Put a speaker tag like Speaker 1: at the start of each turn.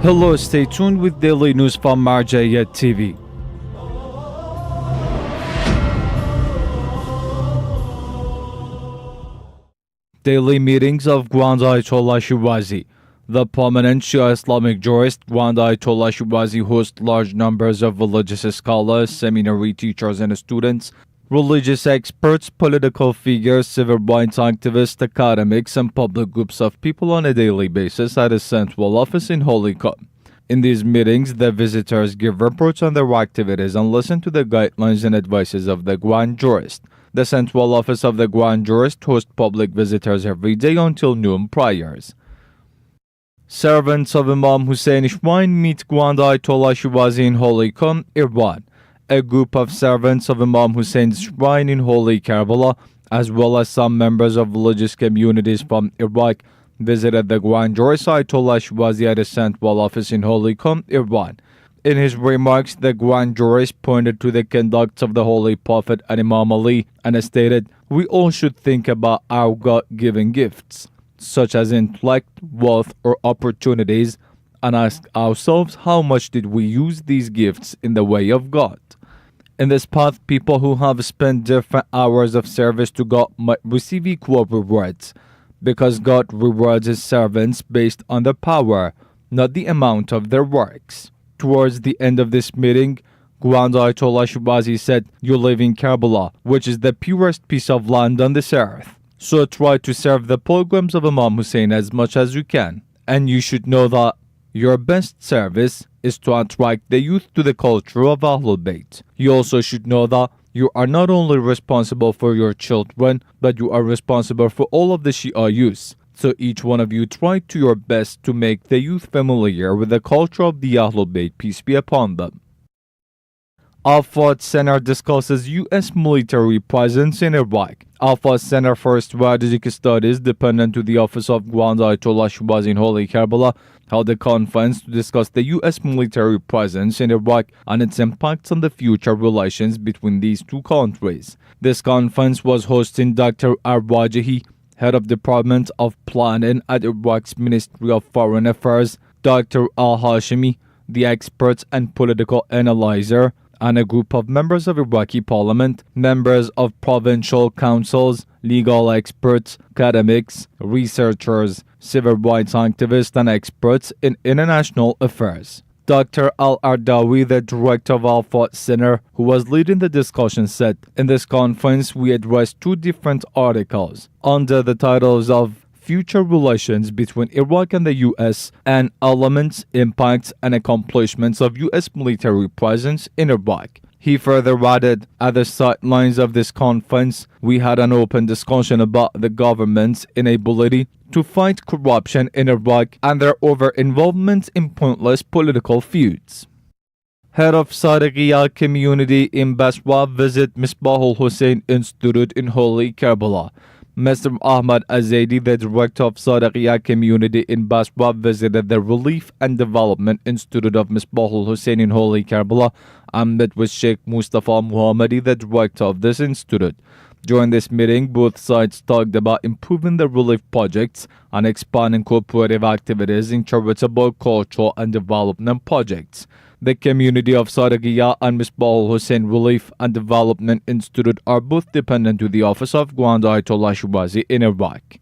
Speaker 1: Hello, stay tuned with daily news from Marjaya TV. Daily meetings of Grand Ayatollah Shirazi. The prominent Shia Islamic jurist Grand Ayatollah Shirazi hosts large numbers of religious scholars, seminary teachers and students, religious experts, political figures, civil rights activists, academics, and public groups of people on a daily basis at a central office in Holy Come. In these meetings, the visitors give reports on their activities and listen to the guidelines and advices of the Grand Jurist. The central office of the Grand Jurist hosts public visitors every day until noon prayers. Servants of Imam Husain Shrine meet Grand Ayatollah Shirazi in Holy Come, Iran. A group of servants of Imam Husain's shrine in Holy Karbala, as well as some members of religious communities from Iraq, visited the Grand Jurist Ayatollah Shirazi at his central office in Holy Come, Iran. In his remarks, the Grand Jurist pointed to the conduct of the Holy Prophet and Imam Ali and stated, "We all should think about our God-given gifts, such as intellect, wealth, or opportunities, and ask ourselves how much did we use these gifts in the way of God." In this path, people who have spent different hours of service to God might receive equal rewards, because God rewards his servants based on their power, not the amount of their works. Towards the end of this meeting, Grand Ayatollah Shirazi said, "You live in Karbala, which is the purest piece of land on this earth. So try to serve the pilgrims of Imam Hussein as much as you can. And you should know that your best service is to attract the youth to the culture of Ahlul Bayt. You also should know that you are not only responsible for your children, but you are responsible for all of the Shia youth. So each one of you try to your best to make the youth familiar with the culture of the Ahlul Bayt, peace be upon them." Al-Furat Center discusses U.S. military presence in Iraq. Al-Furat Center for Strategic Studies, dependent to the office of Grand Ayatollah Shirazi in Holy Karbala, held a conference to discuss the U.S. military presence in Iraq and its impacts on the future relations between these two countries. This conference was hosting Dr. Ar-Rajahi, head of Department of Planning at Iraq's Ministry of Foreign Affairs, Dr. Al-Hashimi, the expert and political analyzer, and a group of members of Iraqi parliament, members of provincial councils, legal experts, academics, researchers, civil rights activists, and experts in international affairs. Dr. Al-Ardawi, the director of Al-Furat Center, who was leading the discussion, said, "In this conference, we addressed two different articles under the titles of Future Relations between Iraq and the U.S. and Elements, Impacts, and Accomplishments of U.S. Military Presence in Iraq." He further added, "At the sidelines of this conference, we had an open discussion about the government's inability to fight corruption in Iraq and their over-involvement in pointless political feuds." Head of Sadiqiyah community in Basra visit Misbah Al-Husain Institute in Holy Karbala. Mr. Ahmad Azadi, the director of Sadiqiyah community in Basra, visited the Relief and Development Institute of Misbah Al-Husain in Holy Karbala and met with Sheikh Mustafa Muhammadi, the director of this institute. During this meeting, both sides talked about improving the relief projects and expanding cooperative activities in charitable, cultural, and development projects. The community of Sadiqiyah and Misbah Al-Husain Relief and Development Institute are both dependent to the office of Grand Ayatollah Shirazi in Iraq.